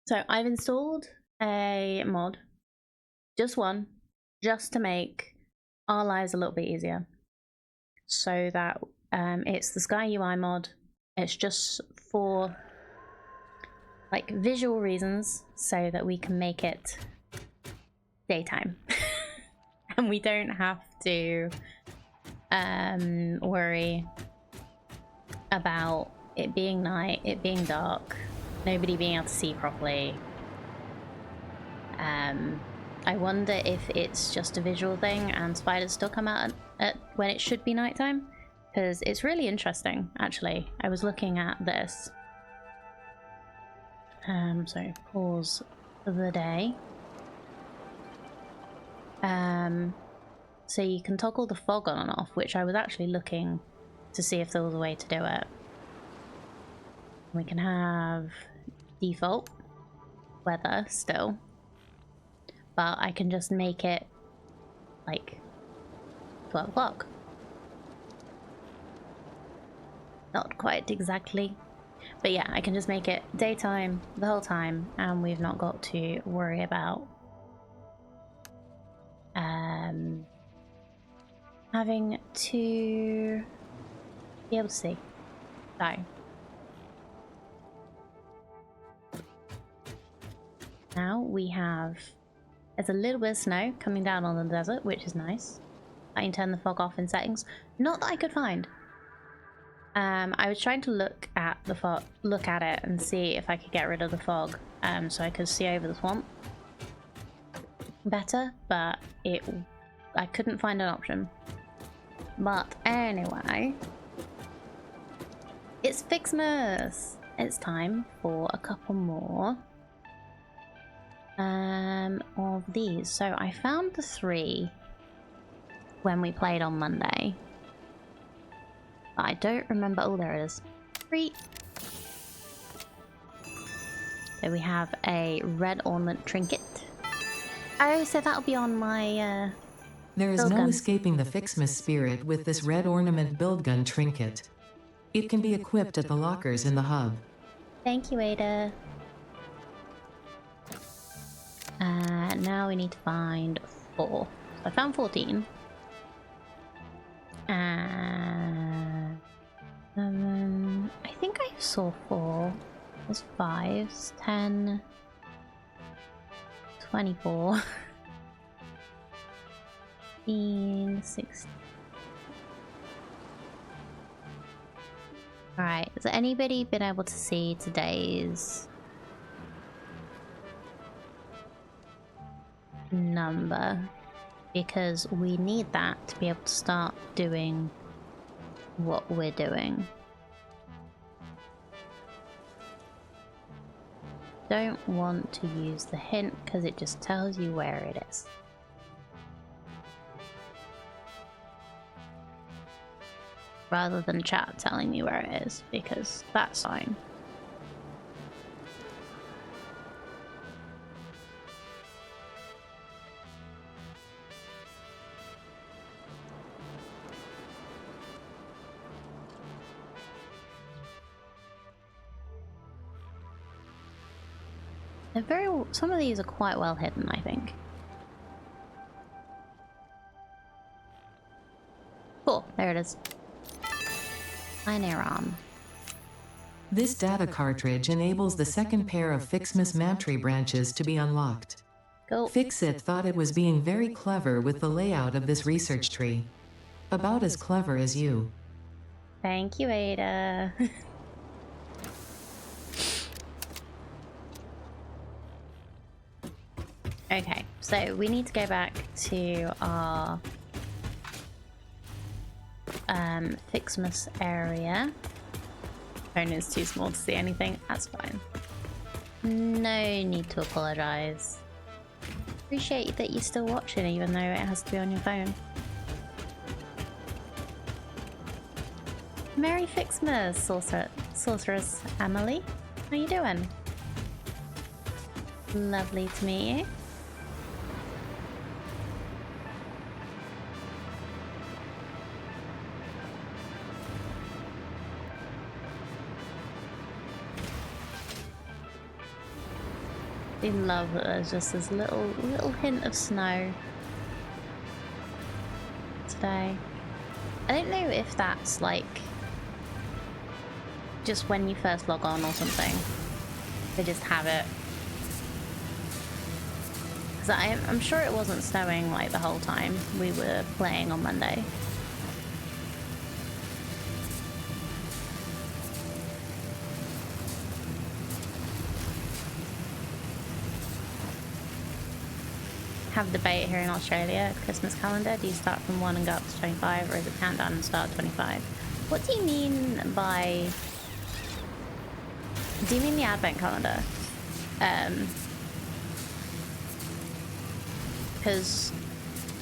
So I've installed a mod, just one, just to make our lives a little bit easier. So that it's the Sky UI mod. It's just for like visual reasons, so that we can make it daytime, and we don't have to worry about it being night, it being dark, nobody being able to see properly. I wonder if it's just a visual thing and spiders still come out at when it should be nighttime, because it's really interesting, actually. I was looking at this. So pause for the day. So you can toggle the fog on and off, which I was actually looking to see if there was a way to do it. We can have default weather still, but I can just make it like 12 o'clock. Not quite exactly, but yeah, I can just make it daytime the whole time, and we've not got to worry about having to be able to see. So now we have, there's a little bit of snow coming down on the desert, which is nice. I can turn the fog off in settings. Not that I could find. I was trying to look at the fog, look at it and see if I could get rid of the fog, so I could see over the swamp better, but I couldn't find an option. But anyway, it's Fixmas. It's time for a couple more of these. So I found the 3 when we played on Monday. But I don't remember. Oh, there it is. 3. So we have a red ornament trinket. Oh, so that'll be on my there is build no gun. escaping the Fixmas spirit with this red ornament build gun trinket. It can be equipped at the lockers in the hub. Thank you, Ada. Now we need to find 4. So I found 14. I think I saw 4. There's 5s, 10, 24, 15, 16. Alright, has anybody been able to see today's number? Because we need that to be able to start doing what we're doing. Don't want to use the hint because it just tells you where it is. Rather than chat telling me where it is, because that's fine. Some of these are quite well hidden, I think. 4, there it is. Ineron. This data cartridge enables the second pair of Fixmas Mantry branches to be unlocked. Go. Fixit thought it was being very clever with the layout of this research tree. About as clever as you. Thank you, Ada. Okay, so we need to go back to our Fixmas area. Phone is too small to see anything. That's fine. No need to apologize. Appreciate that you're still watching, even though it has to be on your phone. Merry Fixmas, Sorceress Emily. How you doing? Lovely to meet you. I love that there's just this little hint of snow today. I don't know if that's like just when you first log on or something. They just have it. Because I'm sure it wasn't snowing like the whole time we were playing on Monday. Have debate here in Australia. Christmas calendar, do you start from 1 and go up to 25, or is it countdown and start 25? What do you mean by... Do you mean the advent calendar? Because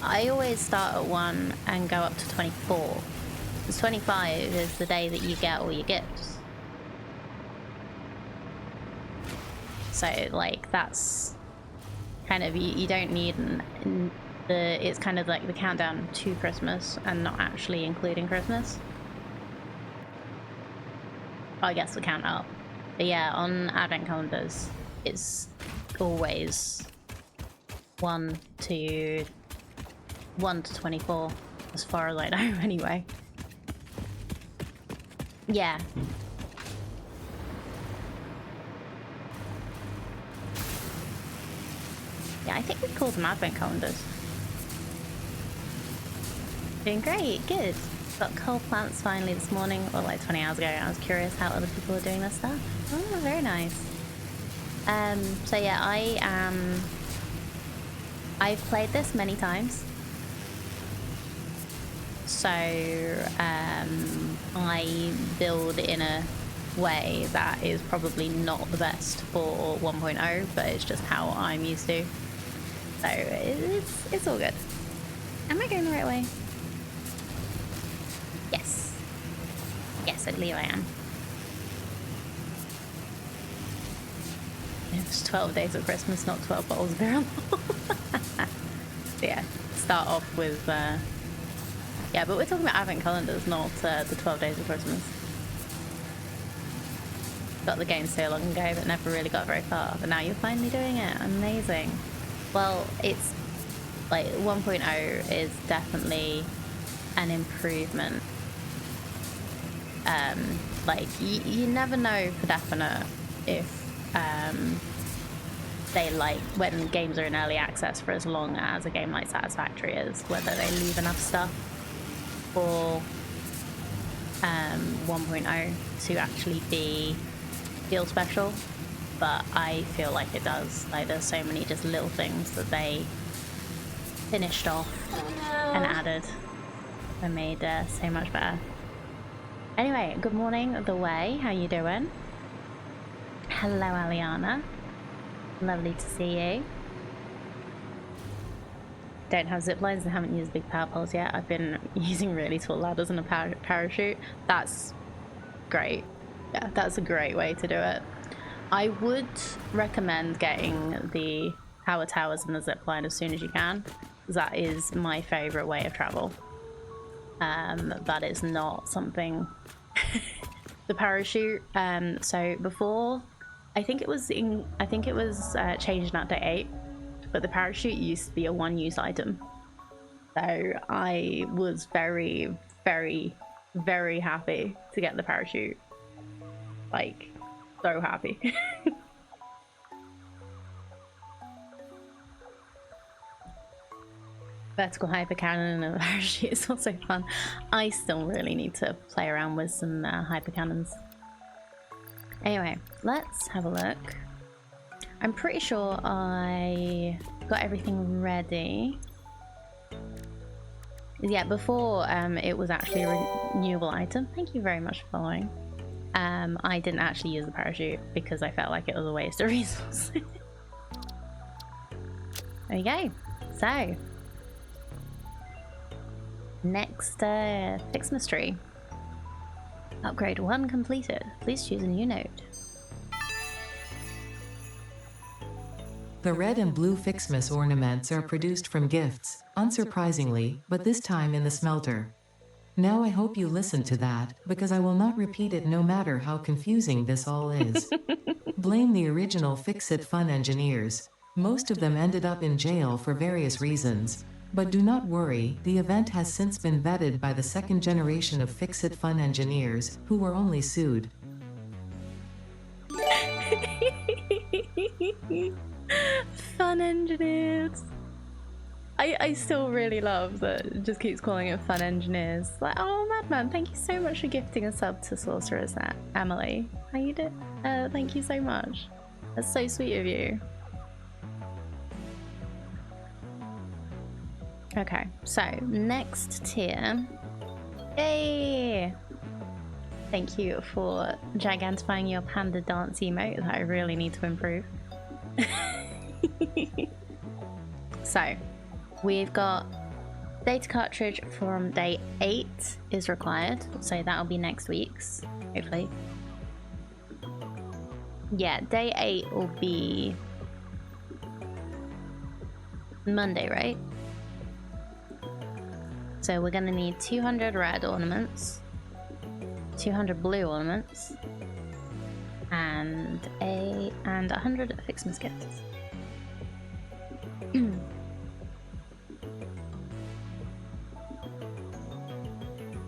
I always start at 1 and go up to 24. Because 25 is the day that you get all your gifts. So, like, that's kind of, you don't need it's kind of like the countdown to Christmas and not actually including Christmas. I guess the count up. But yeah, on advent calendars, it's always 1 to 24, as far as I know anyway. Yeah. Yeah, I think we call them advent calendars. Doing great, good. Got coal plants finally this morning, or like 20 hours ago. I was curious how other people are doing this stuff. Oh, very nice. So yeah, I've played this many times. So I build in a way that is probably not the best for 1.0, but it's just how I'm used to. So it's all good. Am I going the right way? Yes. Yes, I believe I am. It's 12 days of Christmas, not 12 bottles of beer. Yeah, start off with... yeah, but we're talking about advent calendars, not the 12 days of Christmas. Got the game so long ago, but never really got very far. But now you're finally doing it. Amazing. Well, it's like 1.0 is definitely an improvement. Like you never know for definite if they like when games are in early access for as long as a game like Satisfactory is, whether they leave enough stuff for 1.0 to actually feel special. But I feel like it does. Like there's so many just little things that they finished off and added and made so much better. Anyway, good morning, The Way. How you doing? Hello, Aliana. Lovely to see you. Don't have zip lines and haven't used big power poles yet. I've been using really tall ladders and a parachute. That's great. Yeah, that's a great way to do it. I would recommend getting the power towers and the zip line as soon as you can. That is my favorite way of travel. That is not something... the parachute, so before, I think it was changed in update 8, but the parachute used to be a one-use item. So I was very, very, very happy to get the parachute. Like, so happy. Vertical hyper cannon and a parachute is also fun. I still really need to play around with some hyper cannons. Anyway, let's have a look. I'm pretty sure I got everything ready. Yeah, before it was actually a renewable item. Thank you very much for following. I didn't actually use the parachute because I felt like it was a waste of resources. There you go. So, next Fixmas tree. Upgrade 1 completed. Please choose a new node. The red and blue Fixmas ornaments are produced from gifts, unsurprisingly, but this time in the smelter. Now I hope you listen to that, because I will not repeat it no matter how confusing this all is. Blame the original Fix-It Fun engineers. Most of them ended up in jail for various reasons. But do not worry, the event has since been vetted by the second generation of Fix-It Fun engineers, who were only sued. Fun engineers. I still really love that it just keeps calling it fun engineers. Like, oh, Madman, thank you so much for gifting a sub to Sorcerer's Emily. How you do? Thank you so much. That's so sweet of you. Okay, so next tier. Yay! Thank you for gigantifying your panda dance emote that I really need to improve. So, we've got data cartridge from day 8 is required, so that'll be next week's, hopefully. Yeah, day 8 will be Monday, right? So we're gonna need 200 red ornaments, 200 blue ornaments, and 100 Fixmas gifts.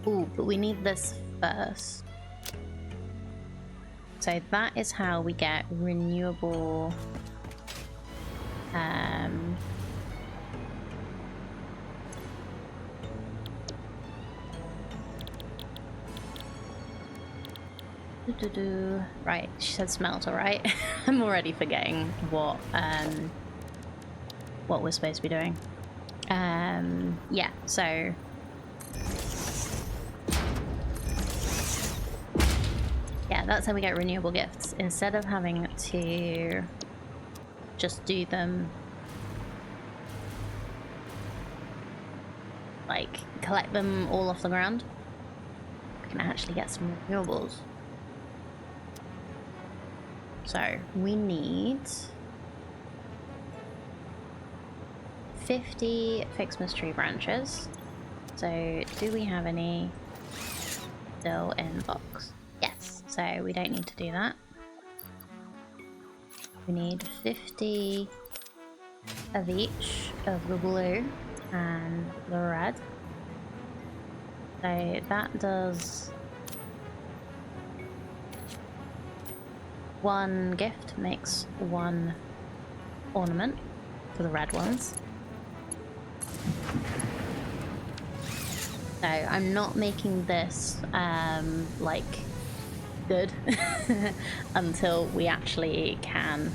Ooh, but we need this first. So that is how we get renewable right, she said smelter, right? I'm already forgetting what we're supposed to be doing. Yeah, so yeah, that's how we get renewable gifts. Instead of having to just do them, like collect them all off the ground, we can actually get some renewables. So we need 50 Fixmas tree branches. So do we have any still in the box? Yes, so we don't need to do that. We need 50 of each of the blue and the red. So that does one gift, makes one ornament for the red ones. So I'm not making this like good until we actually can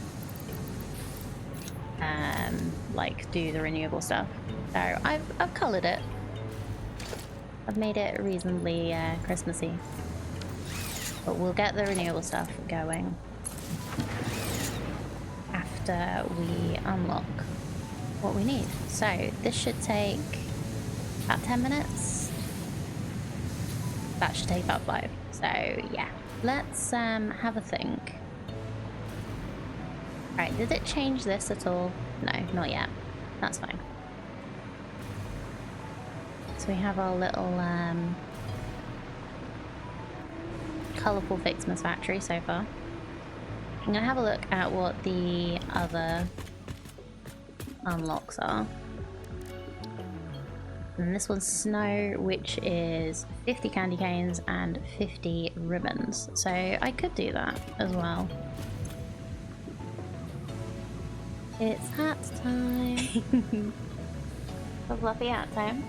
like do the renewable stuff. So I've coloured it. I've made it reasonably Christmassy. But we'll get the renewable stuff going after we unlock what we need. So this should take about 10 minutes. That should take about 5. So yeah, let's have a think. Right, did it change this at all? No, not yet. That's fine. So we have our little colourful Fixmas factory so far. I'm gonna have a look at what the other unlocks are. And this one's snow, which is 50 candy canes and 50 ribbons. So I could do that as well. It's hat time. A fluffy hat time.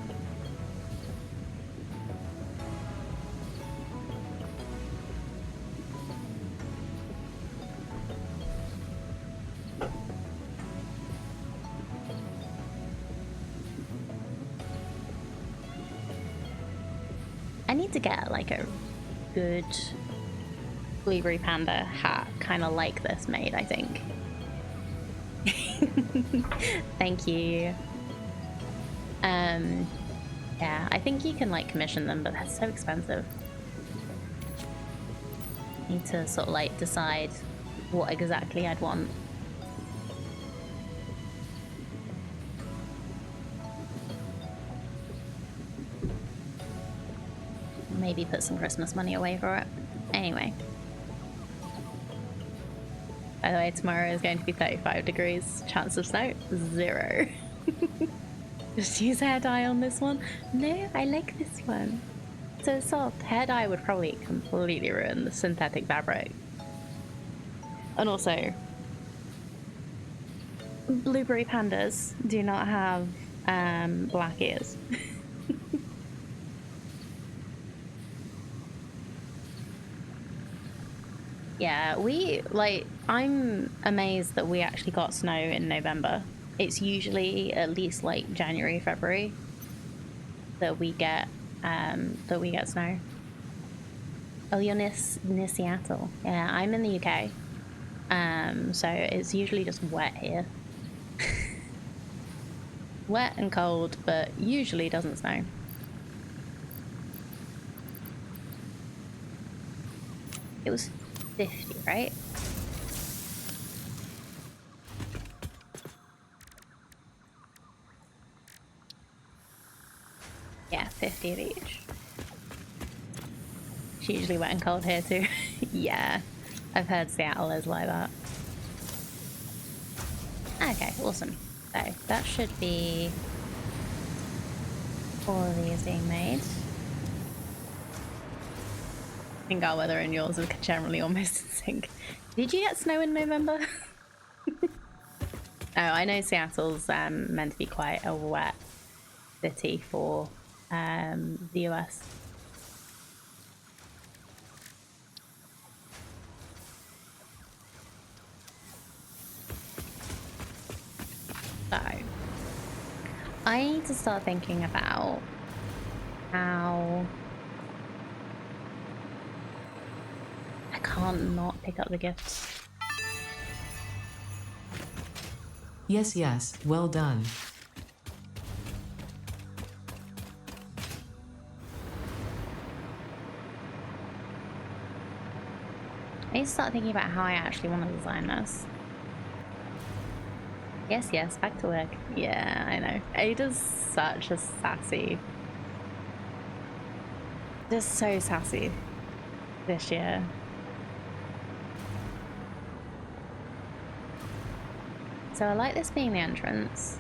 I need to get like a good blueberry panda hat, kind of like this made, I think. Thank you. Yeah, I think you can like commission them, but that's so expensive. Need to sort of like decide what exactly I'd want. maybe put some Christmas money away for it. Anyway. By the way, tomorrow is going to be 35 degrees. Chance of snow, 0. Just use hair dye on this one. No, I like this one. So soft. Hair dye would probably completely ruin the synthetic fabric. And also, blueberry pandas do not have black ears. Yeah, I'm amazed that we actually got snow in November. It's usually at least like January, February that we get snow. Oh, you're near Seattle. Yeah, I'm in the UK. So it's usually just wet here. Wet and cold, but usually doesn't snow. It was 50, right? Yeah, 50 of each. It's usually wet and cold here too. Yeah, I've heard Seattle is like that. Okay, awesome. So that should be all of these being made. I think our weather and yours is generally almost in sync. Did you get snow in November? Oh, I know Seattle's meant to be quite a wet city for the US. So, I need to start thinking about how I can't not pick up the gifts. Yes, yes, well done. I need to start thinking about how I actually want to design this. Yes, yes, back to work. Yeah, I know. Ada's such a sassy. Just so sassy this year. So I like this being the entrance.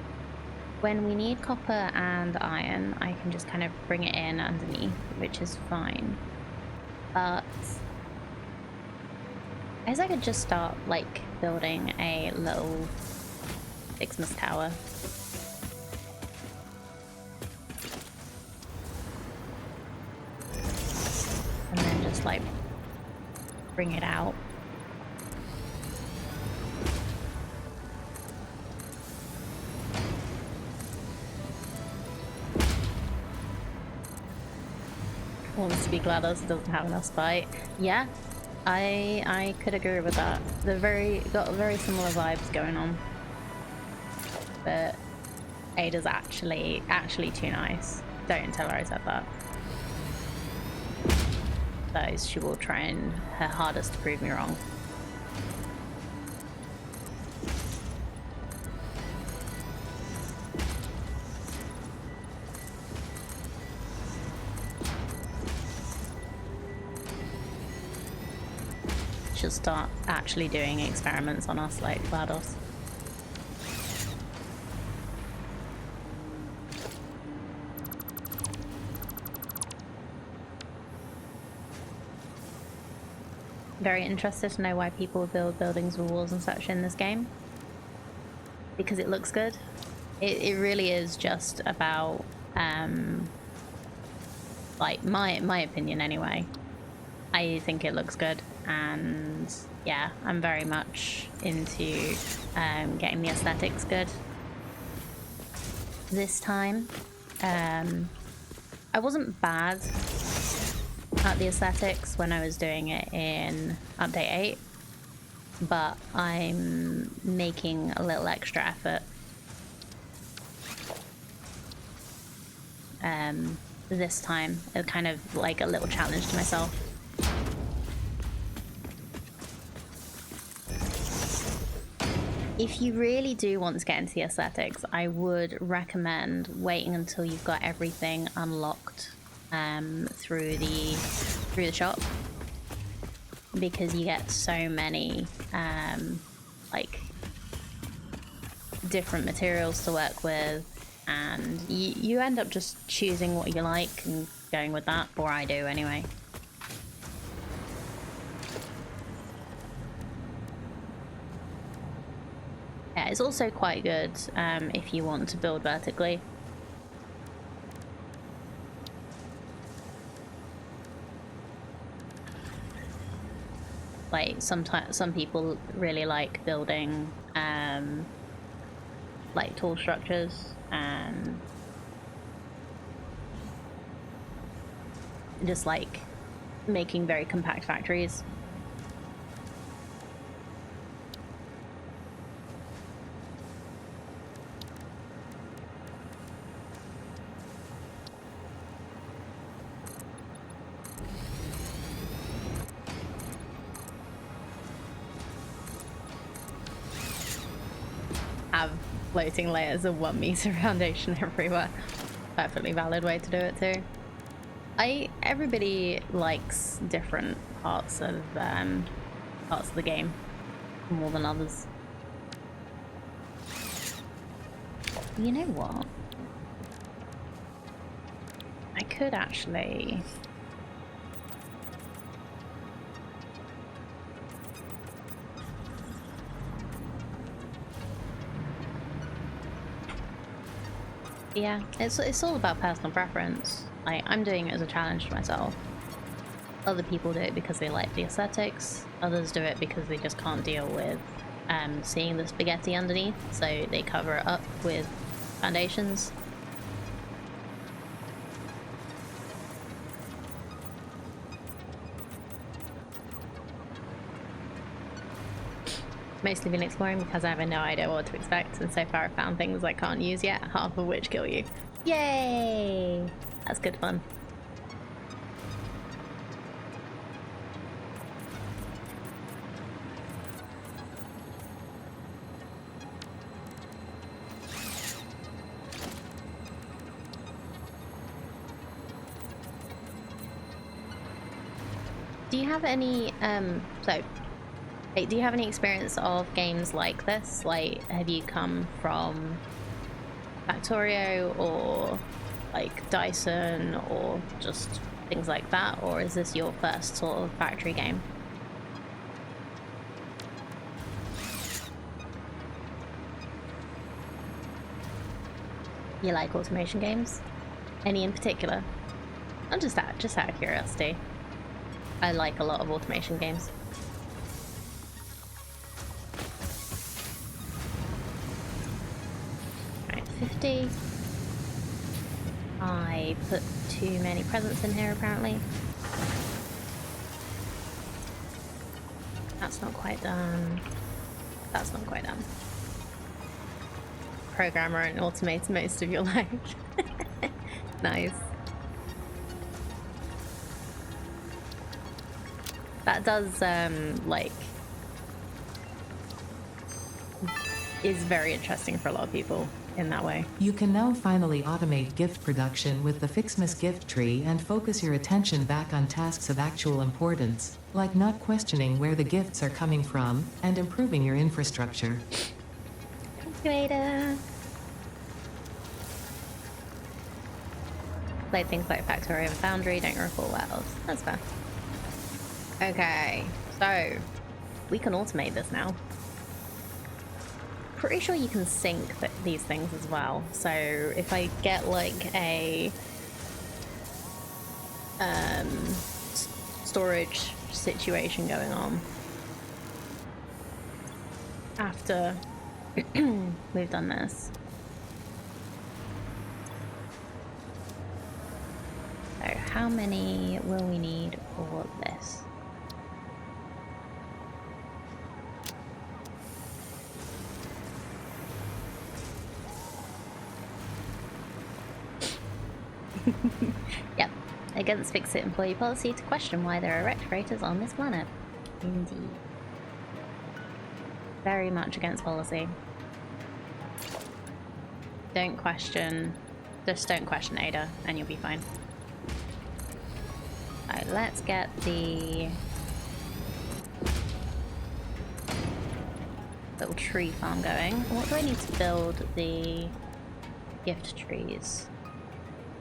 When we need copper and iron, I can just kind of bring it in underneath, which is fine. But I guess I could just start like building a little Xmas tower. And then just like bring it out. Wants to be GLaDOS, doesn't have enough spite. Yeah, I could agree with that. They're got very similar vibes going on. But Ada's actually too nice. Don't tell her I said that. Those she will try and her hardest to prove me wrong. She'll start actually doing experiments on us like GLaDOS. Very interested to know why people build buildings with walls and such in this game. Because it looks good. It really is just about like my opinion anyway. I think it looks good, and yeah, I'm very much into getting the aesthetics good. This time, I wasn't bad at the aesthetics when I was doing it in update 8, but I'm making a little extra effort this time. It's kind of like a little challenge to myself. If you really do want to get into the aesthetics, I would recommend waiting until you've got everything unlocked through the shop, because you get so many like different materials to work with, and you end up just choosing what you like and going with that, or I do anyway. Yeah, it's also quite good if you want to build vertically. Like some people really like building like tall structures and just like making very compact factories. Have floating layers of 1 meter foundation everywhere. Perfectly valid way to do it too. Everybody likes different parts of the game more than others. You know what? I could actually. Yeah, it's all about personal preference. I'm doing it as a challenge to myself. Other people do it because they like the aesthetics. Others do it because they just can't deal with seeing the spaghetti underneath, so they cover it up with foundations. Mostly been exploring because I have no idea what to expect, and so far I've found things I can't use yet, half of which kill you. Yay! That's good fun. Do you have any, do you have any experience of games like this? Like, have you come from Factorio or like Dyson or just things like that? Or is this your first sort of factory game? You like automation games? Any in particular? I'm just out of curiosity. I like a lot of automation games. Alright, 50. I put too many presents in here apparently. That's not quite done. That's not quite done. Programmer and automate most of your life. Nice. That does, like, is very interesting for a lot of people in that way. You can now finally automate gift production with the Fixmas gift tree and focus your attention back on tasks of actual importance, like not questioning where the gifts are coming from and improving your infrastructure. Creator. Played things like Factorio and Foundry, don't recall what else. That's fair. Okay, so we can automate this now. Pretty sure you can sync these things as well. So if I get like a storage situation going on after we've done this. So how many will we need for this? Yep, against Fix-It employee policy to question why there are respirators on this planet. Indeed. Very much against policy. Don't question, just don't question Ada and you'll be fine. let's get the little tree farm going. What do I need to build the gift trees?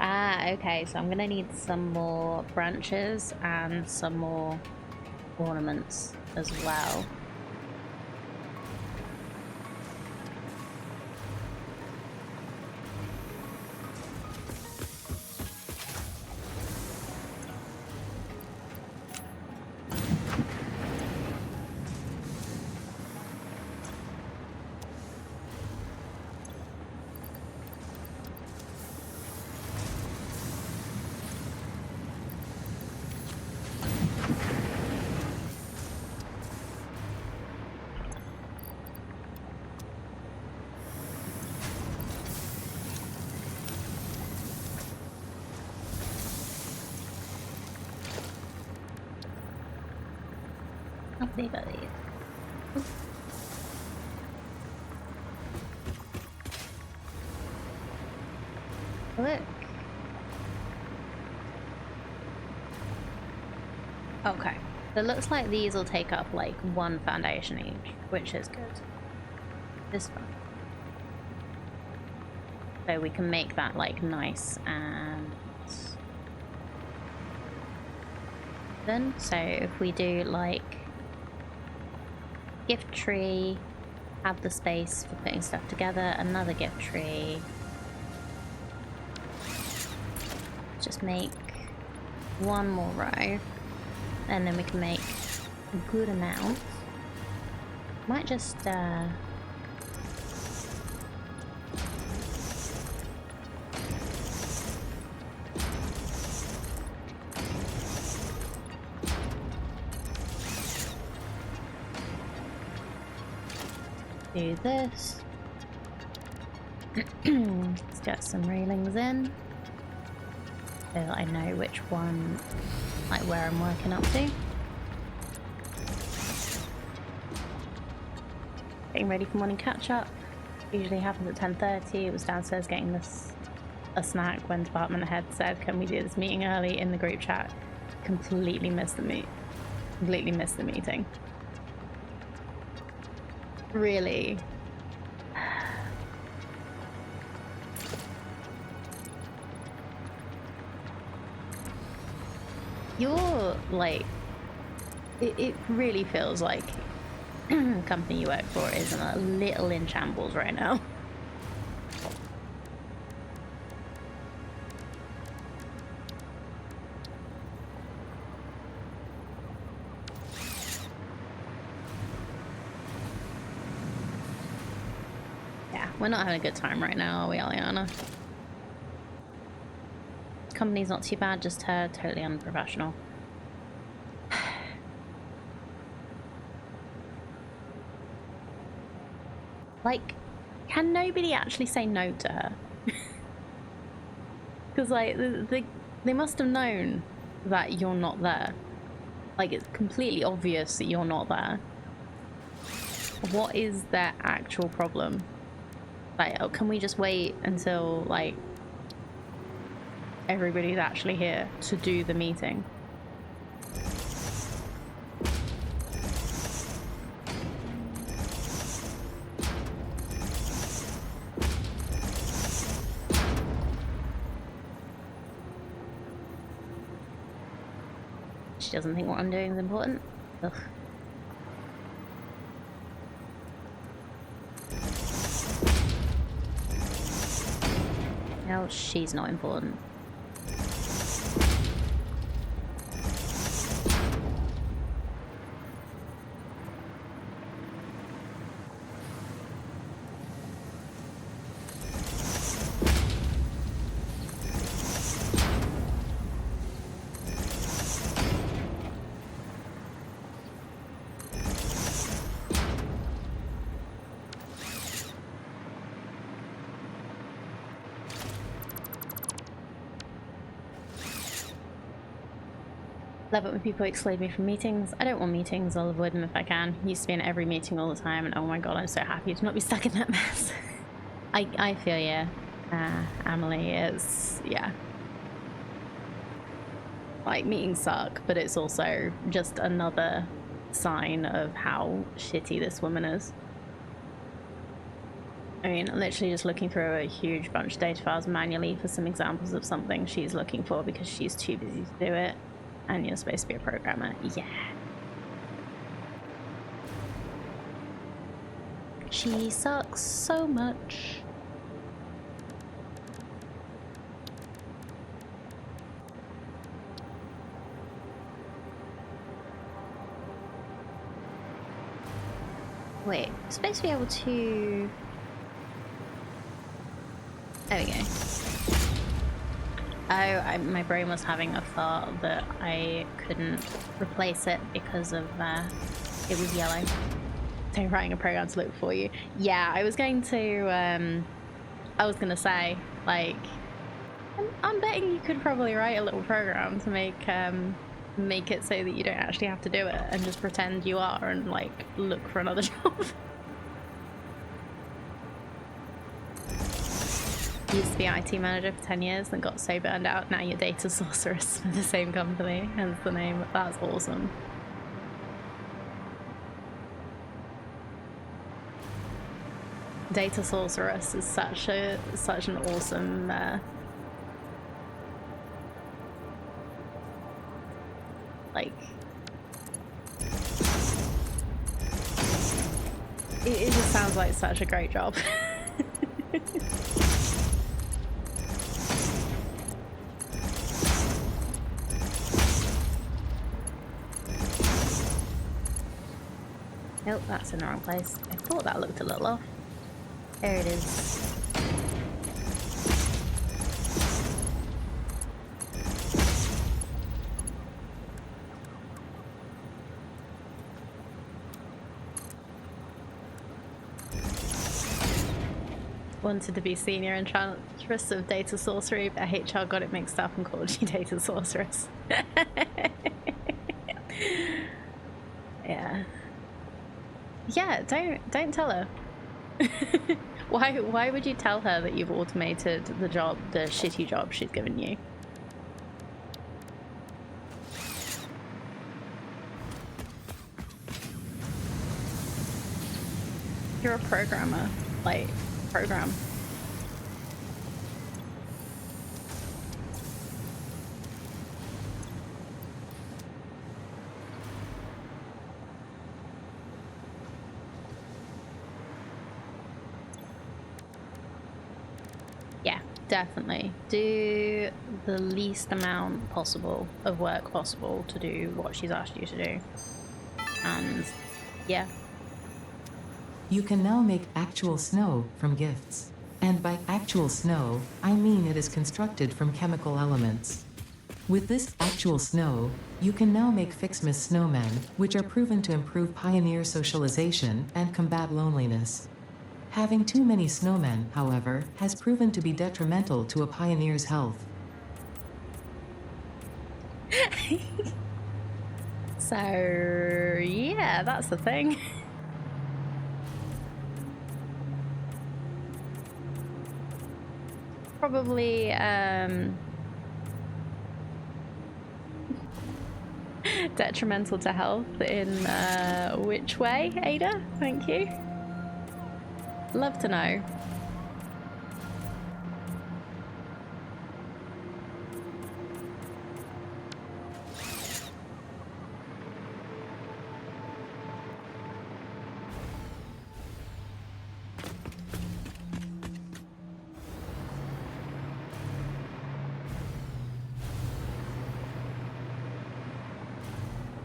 Ah, okay, so I'm gonna need some more branches and some more ornaments as well. How big are these? Look. Okay. So it looks like these will take up like one foundation each, which is good. This one. So we can make that like nice and then. So if we do like gift tree, have the space for putting stuff together, another gift tree. Just make one more row, and then we can make a good amount. Might just do this. Let's get some railings in so that I know which one, like where I'm working up to. Getting ready for morning catch up. Usually happens at 10:30. It was downstairs getting a snack when department head said, "Can we do this meeting early?" in the group chat. Completely missed the meeting. Really. You're like, it really feels like the company you work for is a little in shambles right now. Yeah, we're not having a good time right now, are we, Aliana? Company's not too bad, just her totally unprofessional. Like, can nobody actually say no to her? Because like they must have known that you're not there. Like, it's completely obvious that you're not there. What is their actual problem? Like, oh, can we just wait until like everybody's actually here to do the meeting? She doesn't think what I'm doing is important. Ugh. No, she's not important. Love it when people exclude me from meetings. I don't want meetings, I'll avoid them if I can. Used to be in every meeting all the time, and oh my god, I'm so happy to not be stuck in that mess. I feel you, Emily. Is, yeah. Like, meetings suck, but it's also just another sign of how shitty this woman is. I mean, I'm literally just looking through a huge bunch of data files manually for some examples of something she's looking for because she's too busy to do it. And you're supposed to be a programmer. Yeah. She sucks so much. Wait, I'm supposed to be able to... There we go. Oh, my brain was having a thought that I couldn't replace it because of it was yellow. So writing a program to look for you. Yeah, I was going to say, like, I'm betting you could probably write a little program to make it so that you don't actually have to do it and just pretend you are and like look for another job. Used to be IT manager for 10 years and got so burned out. Now you're data sorceress for the same company, hence the name. That's awesome. Data sorceress is such an awesome like it just sounds like such a great job. Nope, that's in the wrong place. I thought that looked a little off. There it is. Wanted to be senior enchantress of data sorcery, but HR got it mixed up and called you data sorceress. Yeah. Yeah, don't tell her. Why would you tell her that you've automated the shitty job she's given you? You're a programmer. Like, program. Yeah, definitely. Do the least amount possible of work possible to do what she's asked you to do. And yeah. You can now make actual snow from gifts. And by actual snow, I mean it is constructed from chemical elements. With this actual snow, you can now make Fixmas snowmen, which are proven to improve pioneer socialization and combat loneliness. Having too many snowmen, however, has proven to be detrimental to a pioneer's health. So, yeah, that's the thing. Probably, detrimental to health in, which way, Ada? Thank you. Love to know.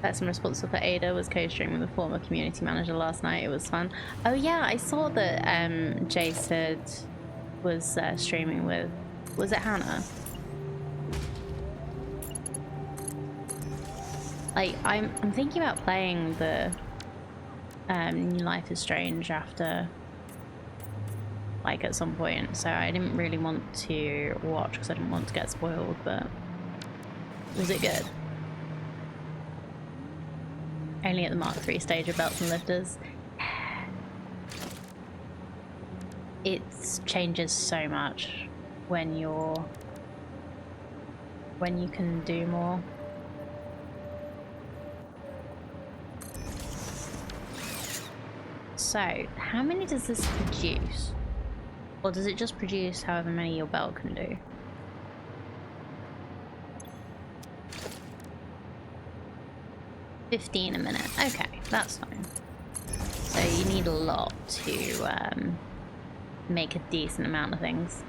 Person responsible for Ada was co-streaming with the former community manager last night. It was fun. Oh yeah, I saw that Jason was streaming with, was it Hannah? Like, I'm thinking about playing the New Life is Strange after, like, at some point, so I didn't really want to watch because I didn't want to get spoiled, but was it good? Only at the Mark III stage of belts and lifters. It changes so much when you can do more. So, how many does this produce? Or does it just produce however many your belt can do? $15 a minute. Okay, that's fine. So you need a lot to make a decent amount of things.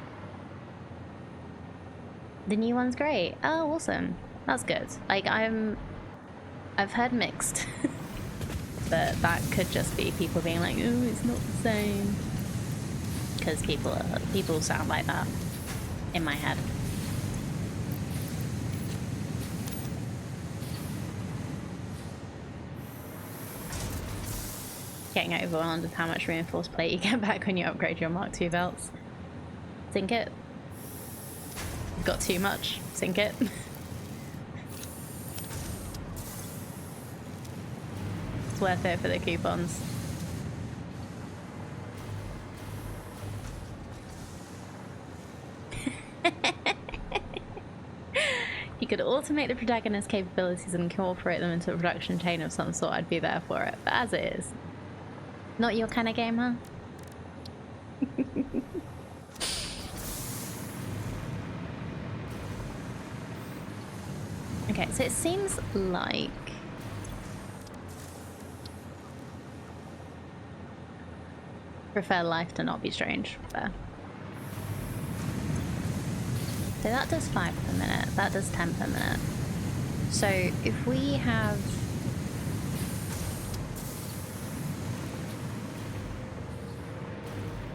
The new one's great. Oh, awesome. That's good. Like, I've heard mixed. But that could just be people being like, oh, it's not the same. Because people sound like that in my head. Getting overwhelmed with how much reinforced plate you get back when you upgrade your Mark II belts. Sink it. Got too much. Sink it. It's worth it for the coupons. You could automate the protagonist's capabilities and incorporate them into a production chain of some sort. I'd be there for it. But as it is, not your kind of game, huh? Okay, so it seems like prefer life to not be strange. Fair. So that does 5 per minute. That does 10 per minute. So if we have...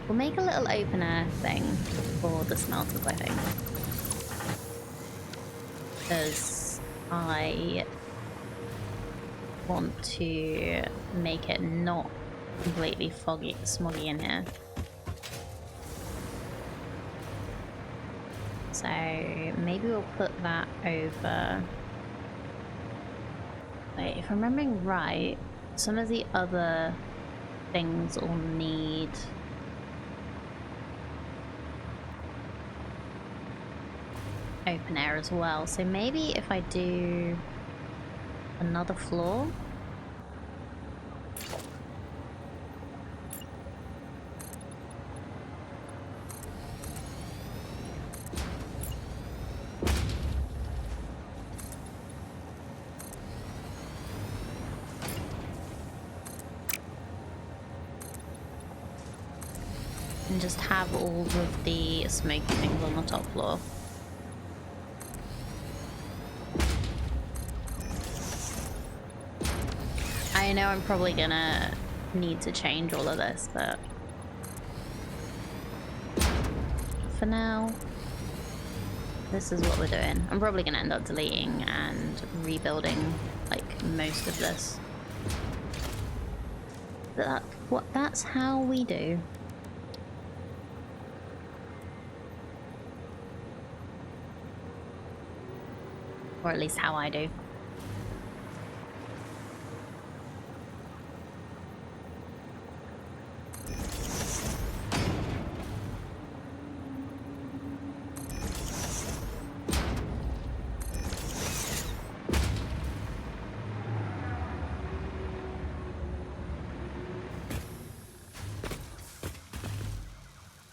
We'll make a little open air thing for the smelters, I think. Because I want to make it not completely smoggy in here. So maybe we'll put that over... Wait, if I'm remembering right, some of the other things will need... open air as well. So maybe if I do another floor. And just have all of the smoky things on the top floor. I know I'm probably gonna need to change all of this, but for now, this is what we're doing. I'm probably gonna end up deleting and rebuilding like most of this. But that's how we do. Or at least how I do.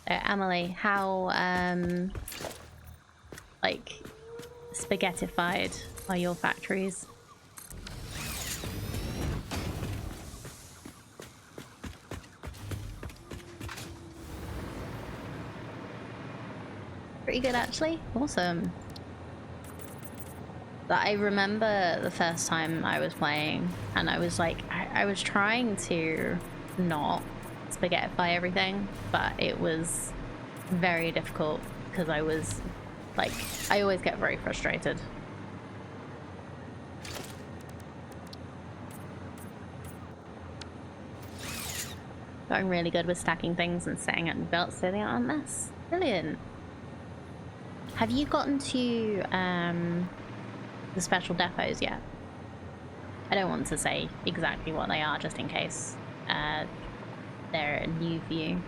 Emily, how like spaghettified are your factories? Pretty good, actually. Awesome. But I remember the first time I was playing, and I was like, I was trying to not spaghettify everything, but it was very difficult because I was like, I always get very frustrated. But I'm really good with stacking things and setting up belts so they aren't a mess. Brilliant. Have you gotten to the special depots yet? I don't want to say exactly what they are just in case they're new for you.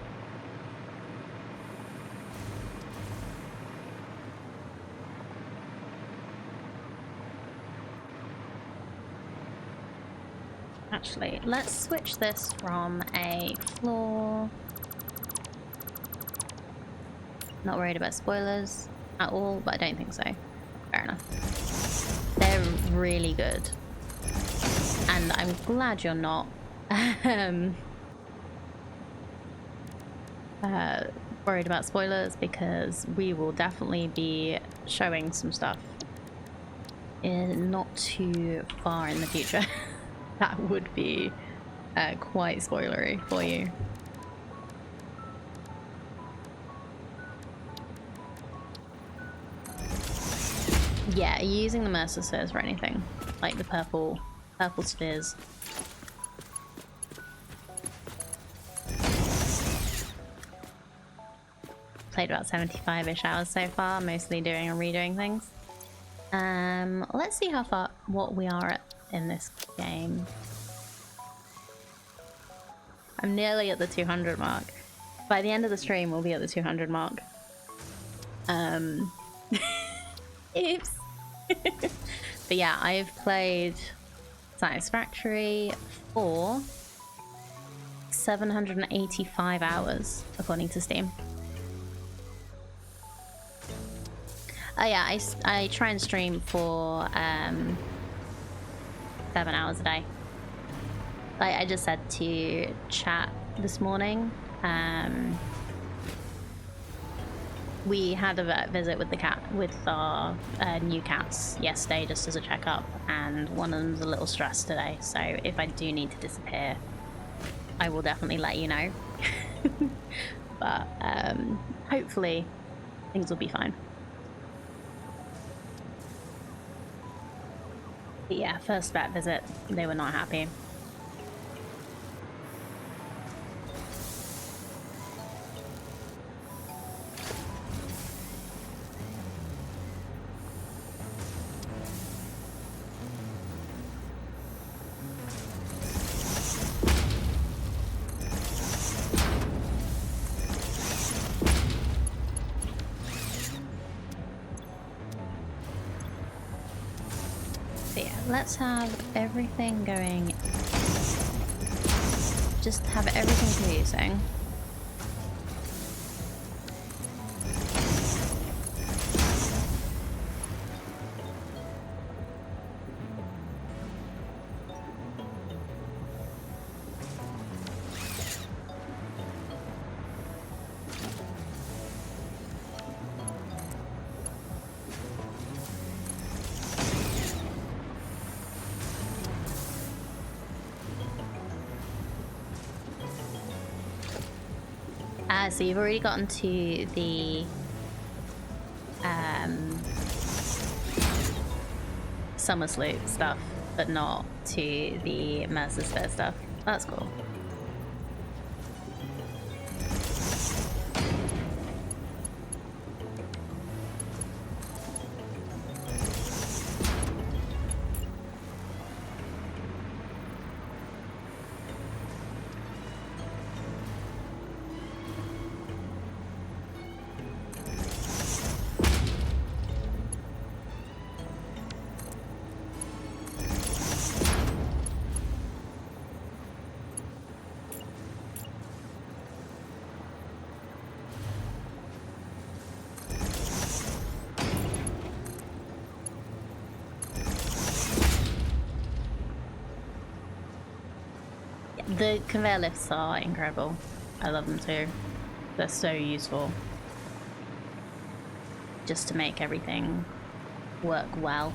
Actually, let's switch this from a floor. Not worried about spoilers at all, but I don't think so. Fair enough. They're really good. And I'm glad you're not worried about spoilers, because we will definitely be showing some stuff in not too far in the future. That would be quite spoilery for you. Yeah, are you using the Mercer spheres for anything? Like the purple spheres? Played about 75-ish hours so far, mostly doing and redoing things. Let's see how far, what we are at in this game. I'm nearly at the 200 mark. By the end of the stream, we'll be at the 200 mark. Oops. But yeah, I've played Satisfactory for 785 hours, according to Steam. Oh yeah, I try and stream for 7 hours a day. Like I just said to chat this morning, we had a vet visit with our new cats yesterday, just as a checkup, and one of them's a little stressed today. So if I do need to disappear, I will definitely let you know. But hopefully things will be fine. But yeah, first vet visit, they were not happy. Let's have everything going. Just have everything producing. So you've already gotten to the Summer Sloop stuff, but not to the Mercer Sphere stuff. That's cool. The conveyor lifts are incredible. I love them too. They're so useful. Just to make everything work well.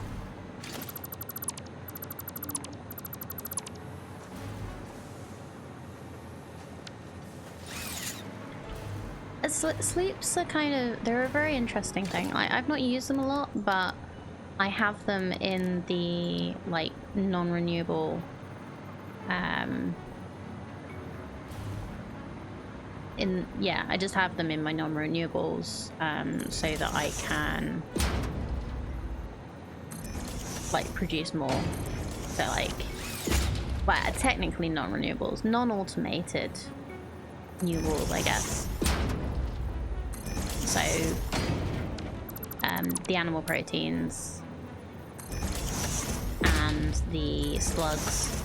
Sleeps are they're a very interesting thing. I've not used them a lot, but I have them in the like non-renewable I just have them in my non-renewables so that I can like produce more. So like, well, technically non-renewables, non-automated renewables, I guess. So the animal proteins and the slugs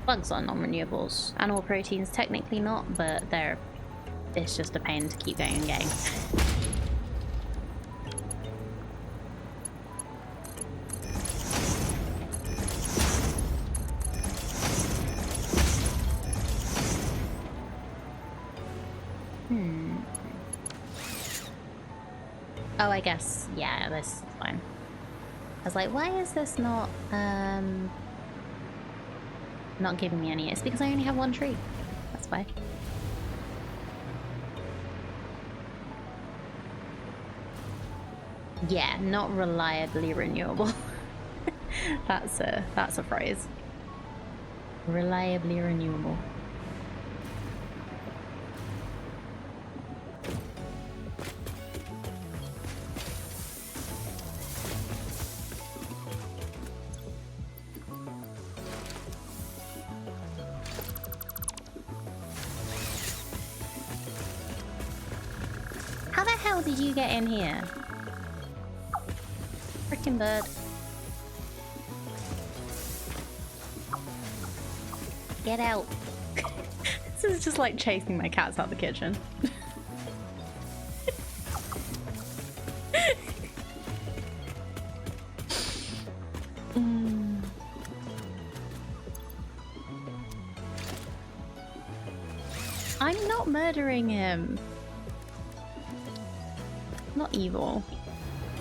Bugs are non-renewables. Animal proteins technically not, but it's just a pain to keep going and getting. Oh, I guess, yeah, this is fine. I was like, why is this not giving me any? It's because I only have one tree. That's why. Yeah, not reliably renewable. That's a phrase. Reliably renewable. How the hell did you get in here? Frickin' bird. Get out. This is just like chasing my cats out the kitchen. I'm not murdering him. Not evil.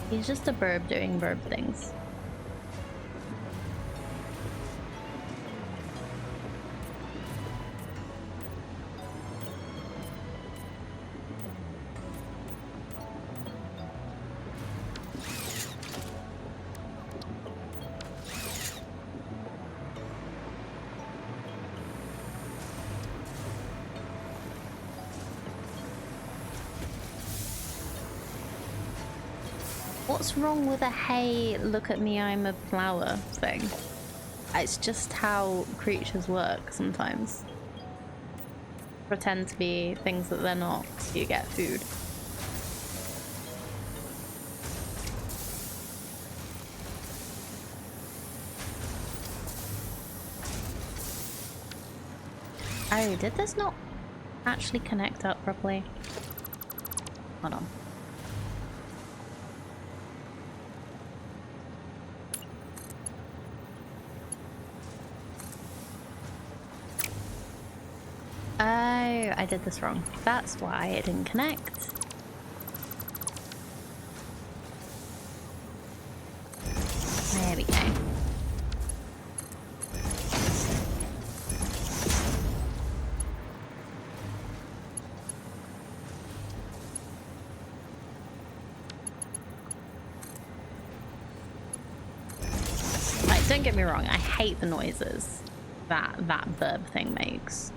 He's just a burb doing burb things. What's wrong with a hey, look at me, I'm a flower thing? It's just how creatures work sometimes. Pretend to be things that they're not so you get food. Oh, did this not actually connect up properly? Hold on. Oh, I did this wrong. That's why it didn't connect. There we go. Like, don't get me wrong, I hate the noises that verb thing makes.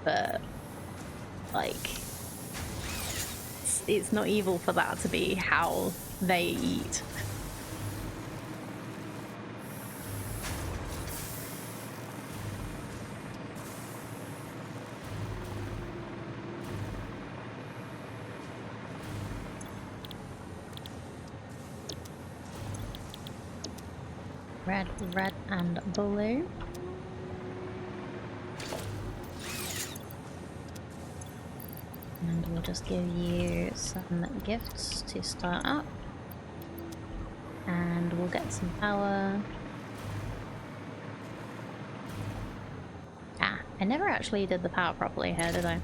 But like it's not evil for that to be how they eat. Red, and blue. And we'll just give you some gifts to start up. And we'll get some power. Ah, I never actually did the power properly here, did I?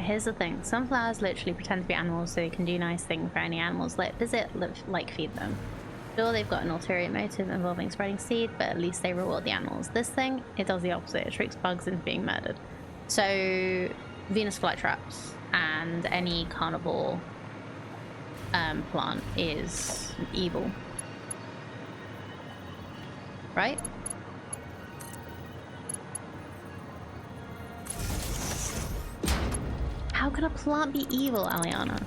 Here's the thing, sunflowers literally pretend to be animals so they can do nice things for any animals that visit, live, like feed them. Sure, they've got an ulterior motive involving spreading seed, but at least they reward the animals. This thing, it does the opposite. It tricks bugs into being murdered. So, Venus flytraps and any carnivore plant is evil. Right? could a plant be evil, Aliana?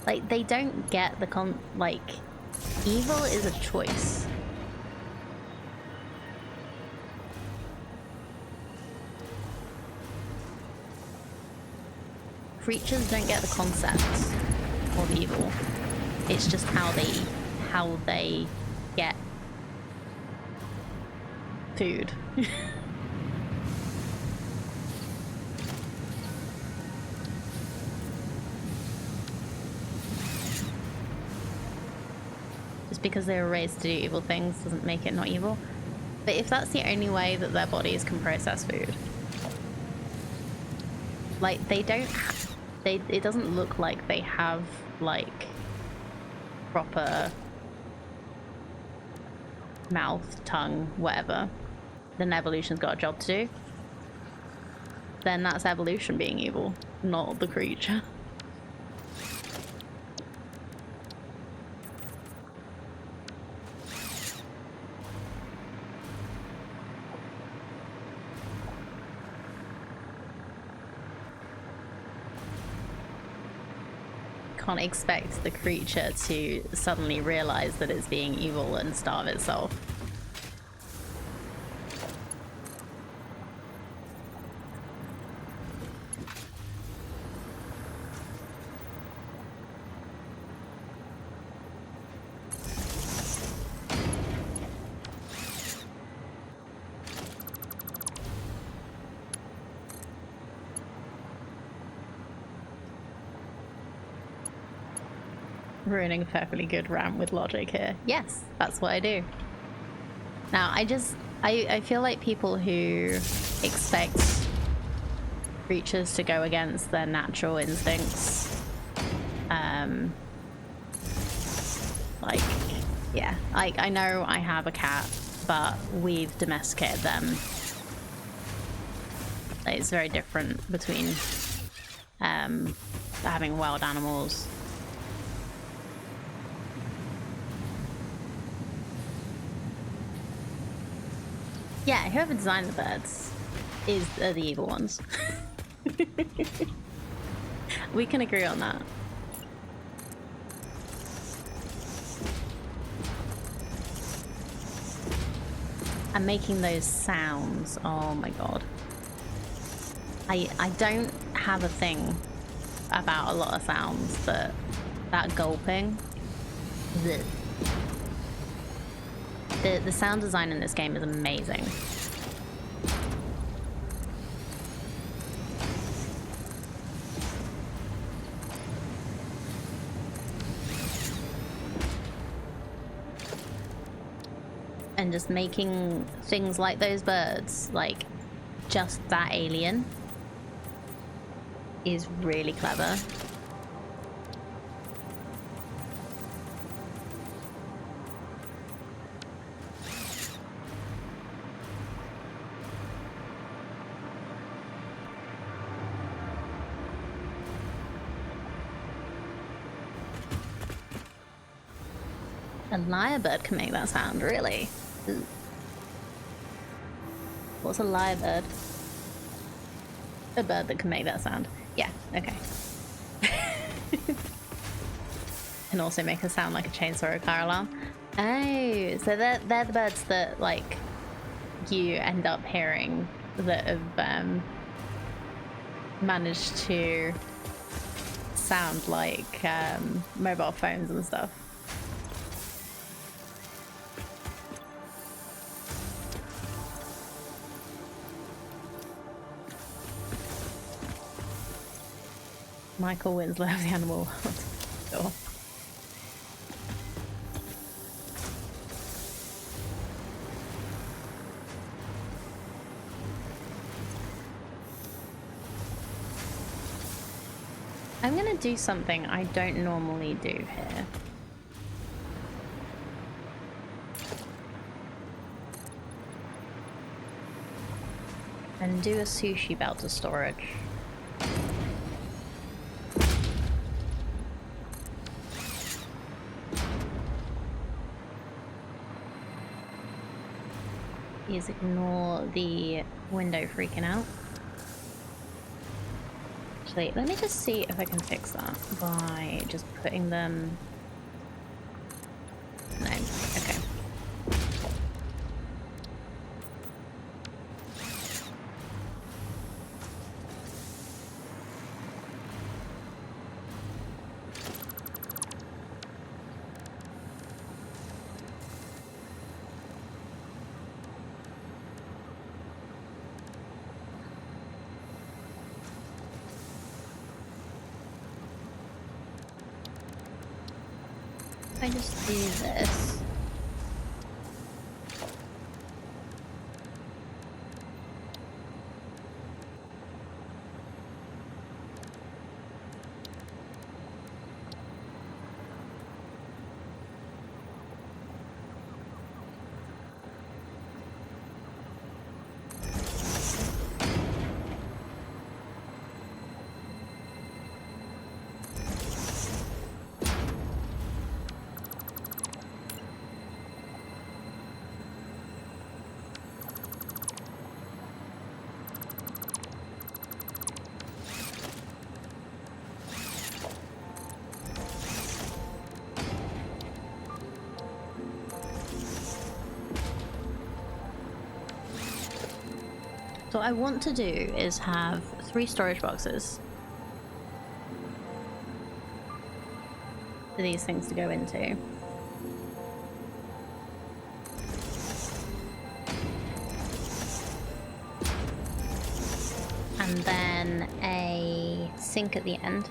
Like, they don't get the like, evil is a choice. Creatures don't get the concept of evil. It's just how they get food. Just because they were raised to do evil things doesn't make it not evil. But if that's the only way that their bodies can process food, like, they don't it doesn't look like they have, like, proper mouth, tongue, whatever, then evolution's got a job to do. Then that's evolution being evil, not the creature. Can't expect the creature to suddenly realize that it's being evil and starve itself. Ruining a perfectly good rant with logic here. Yes, that's what I do. Now, I feel like people who expect creatures to go against their natural instincts, like, yeah, I know I have a cat, but we've domesticated them. It's very different between having wild animals. Yeah, whoever designed the birds are the evil ones. We can agree on that. And making those sounds, oh my god. I don't have a thing about a lot of sounds, but that gulping, the sound design in this game is amazing. And just making things like those birds, like just that alien, is really clever. A lyrebird can make that sound, really? Ooh. What's a lyrebird? A bird that can make that sound. Yeah, okay. Can also make a sound like a chainsaw or a car alarm. Oh, so they're the birds that, like, you end up hearing that have managed to sound like mobile phones and stuff. Michael Winslow of the Animal World. Sure. I'm gonna do something I don't normally do here. And do a sushi belt to storage. Please ignore the window freaking out. Actually, let me just see if I can fix that by just putting them... No, okay. If I just do this... So what I want to do is have 3 storage boxes for these things to go into. And then a sink at the end.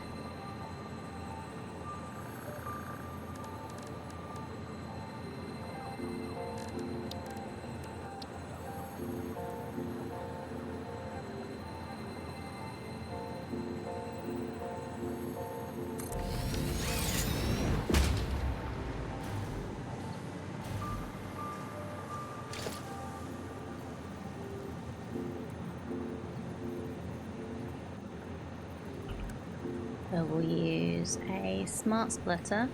So we'll use a smart splitter.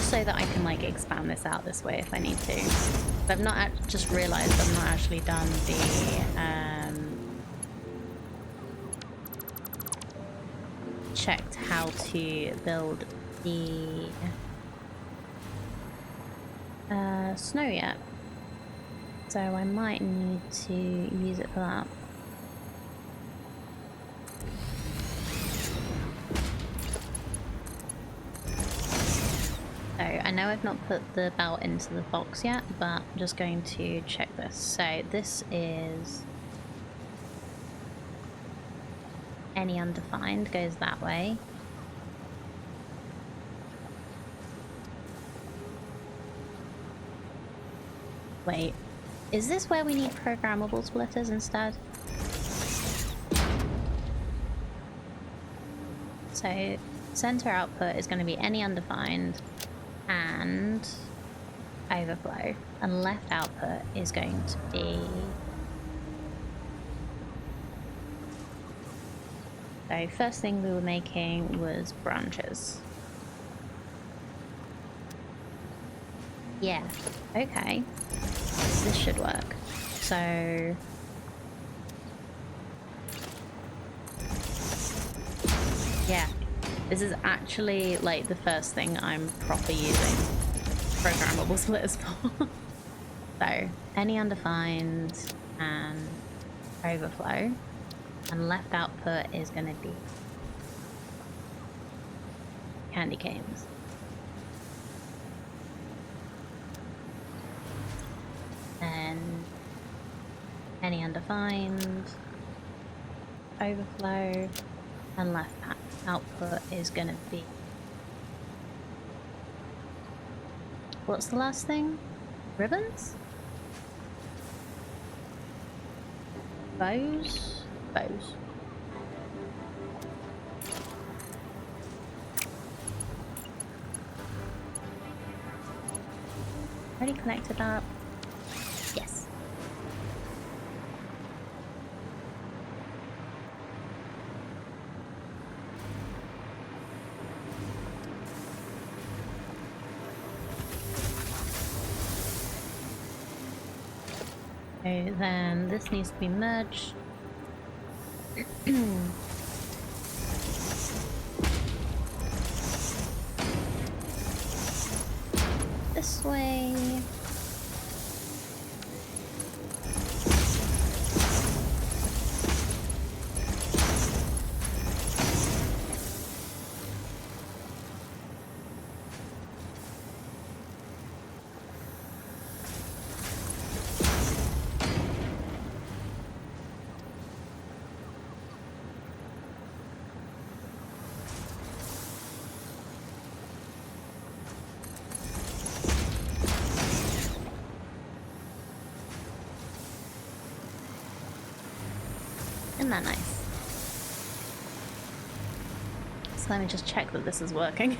So that I can like expand this out this way if I need to. But I've not just realised I've not actually done the checked how to build the snow yet. So I might need to use it for that. So I know I've not put the belt into the box yet, but I'm just going to check this. So this is any undefined goes that way. Wait, is this where we need programmable splitters instead? So center output is going to be any undefined and overflow, and left output is going to be... So first thing we were making was branches. Yeah, okay. This should work. So... yeah. This is actually like the first thing I'm proper using programmable splitters for. So, any undefined and overflow, and left output is going to be candy canes. And any undefined, overflow, and left output is going to be... what's the last thing? Ribbons? Bows? Bows. Already connected up. Yes. Okay, then this needs to be merged. This way. Isn't that nice? So let me just check that this is working.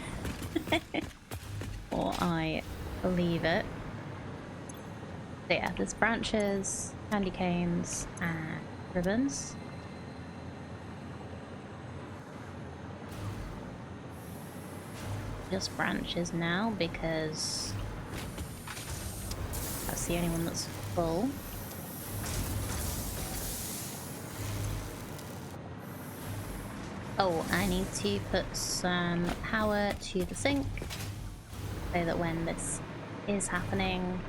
Or I believe it. So yeah, there's branches, candy canes, and ribbons. Just branches now because that's the only one that's full. Oh, I need to put some power to the sink so that when this is happening,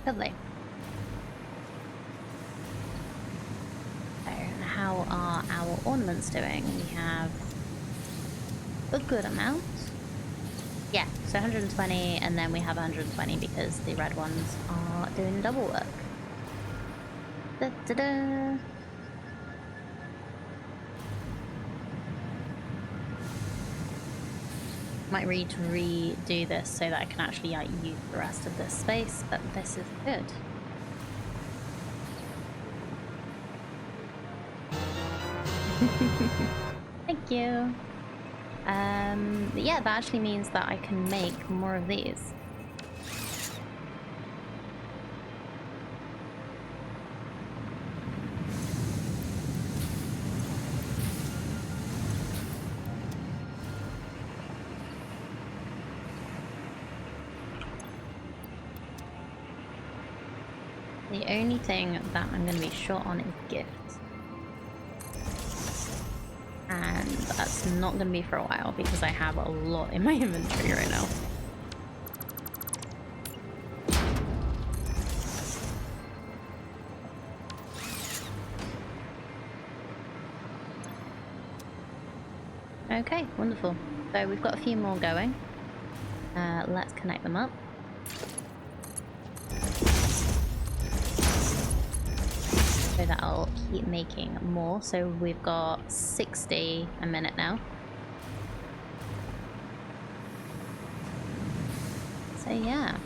lovely. So, how are our ornaments doing? We have a good amount. Yeah, so 120, and then we have 120 because the red ones are doing double work. Da da da! Might need to redo this so that I can actually use the rest of this space, but this is good. Thank you. But yeah, that actually means that I can make more of these. The only thing that I'm going to be short on is gifts. And that's not going to be for a while because I have a lot in my inventory right now. Okay, wonderful. So we've got a few more going. Let's connect them up. So that'll keep making more. So we've got 60 a minute now. So yeah.